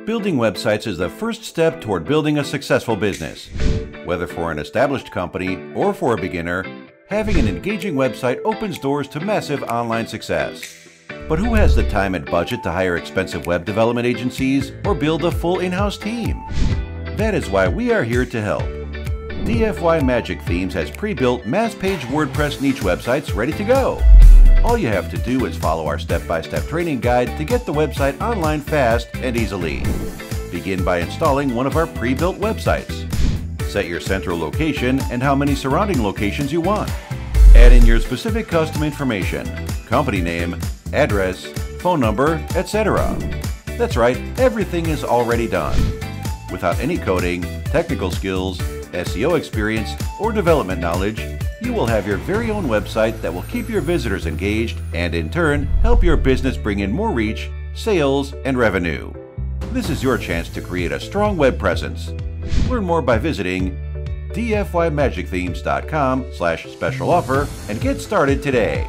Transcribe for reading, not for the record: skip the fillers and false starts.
Building websites is the first step toward building a successful business. Whether for an established company or for a beginner, having an engaging website opens doors to massive online success. But who has the time and budget to hire expensive web development agencies or build a full in-house team? That is why we are here to help. DFY Magic Themes has pre-built mass-page WordPress niche websites ready to go. All you have to do is follow our step-by-step training guide to get the website online fast and easily. Begin by installing one of our pre-built websites. Set your central location and how many surrounding locations you want. Add in your specific custom information, company name, address, phone number, etc. That's right, everything is already done. Without any coding, technical skills, SEO experience, or development knowledge, you will have your very own website that will keep your visitors engaged and in turn help your business bring in more reach, sales, and revenue. This is your chance to create a strong web presence. Learn more by visiting dfymagicthemes.com/special offer and get started today.